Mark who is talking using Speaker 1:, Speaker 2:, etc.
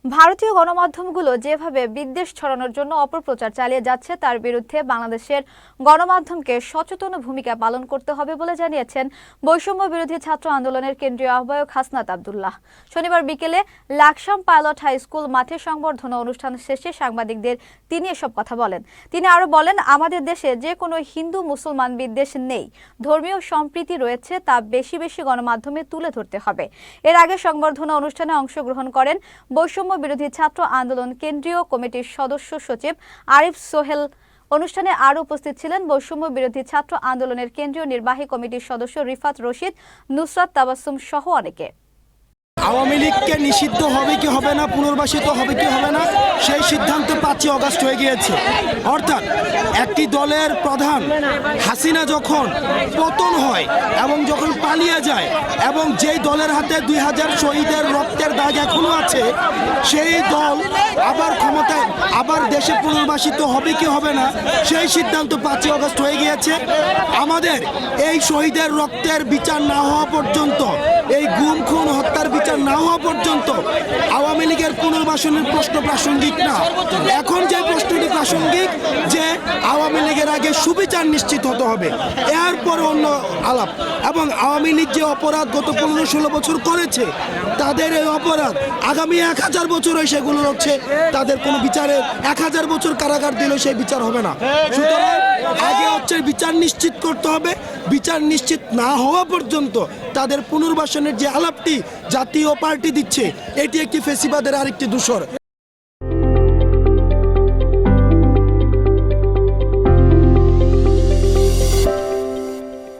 Speaker 1: ভারতীয় গণমাধ্যমগুলো যেভাবে বিদ্বেষ ছড়ানোর জন্য অপপ্রচার চালিয়ে যাচ্ছে তার বিরুদ্ধে বাংলাদেশের গণমাধ্যমকে সচেতন ভূমিকা পালন করতে হবে বলে জানিয়েছেন বৈষম্য বিরোধী ছাত্র আন্দোলনের কেন্দ্রীয় আহ্বায়ক হাসনাত আব্দুল্লাহ। শনিবার বিকেলে লাকসাম পাইলট হাই স্কুল মাঠে সংবর্ধনা অনুষ্ঠান শেষে সাংবাদিকদের তিনি এসব কথা বলেন। তিনি আরো বলেন, আমাদের দেশে যে কোনো হিন্দু মুসলমান বিদ্বেষ নেই, ধর্মীয় সম্প্রীতি রয়েছে, তা বেশি বেশি গণমাধ্যমে তুলে ধরতে হবে। এর আগে সংবর্ধনা অনুষ্ঠানে অংশগ্রহণ করেন বৈষম্য বিরোধী ছাত্র আন্দোলন কেন্দ্রীয় কমিটির সদস্য সচিব আরিফ সোহেল। অনুষ্ঠানে আরও উপস্থিত ছিলেন বৈষম্য বিরোধী ছাত্র আন্দোলনের কেন্দ্রীয় নির্বাহী কমিটির সদস্য রিফাত রশিদ, নুসরাত তাবাসসুম সহ অনেকে।
Speaker 2: আওয়ামী লীগকে নিষিদ্ধ হবে কি হবে না, পুনর্বাসিত হবে কি হবে না, সেই সিদ্ধান্ত 5 আগস্ট হয়ে গিয়েছে। অর্থাৎ একটি দলের প্রধান হাসিনা যখন পতন হয় এবং যখন পালিয়ে যায় এবং যেই দলের হাতে 2000 শহীদের রক্তের দাগ এখনো আছে, সেই দল আবার ক্ষমতায় আবার দেশে পুনর্বাসিত হবে কি হবে না, সেই সিদ্ধান্ত 5 আগস্ট হয়ে গিয়েছে। আমাদের এই শহীদের রক্তের বিচার না হওয়া পর্যন্ত, এই গুম খুন হত্যার বিচার না হওয়া পর্যন্ত আওয়ামী লীগের পুনর্বাসনের প্রশ্ন প্রাসঙ্গিক না। এখন যে প্রশ্নটি প্রাসঙ্গিক, যে আওয়ামী লীগের আগে সুবিচার নিশ্চিত হতে হবে, এরপর অন্য আলাপ। এবং আওয়ামী লীগ যে অপরাধ গত 15-16 বছর করেছে, তাদের এই অপরাধ আগামী 1000 বছর সেগুলো হচ্ছে তাদের কোনো বিচারে 1000 বছর কারাগার দিলেও সেই বিচার হবে না। সুতরাং আগে হচ্ছে বিচার নিশ্চিত করতে হবে। বিচার নিশ্চিত না হওয়া পর্যন্ত তাদের পুনর্বাসনের যে আলাপটি জাতীয় পার্টি দিচ্ছে, এটি একটি ফেসিবাদের আরেকটি দূষর।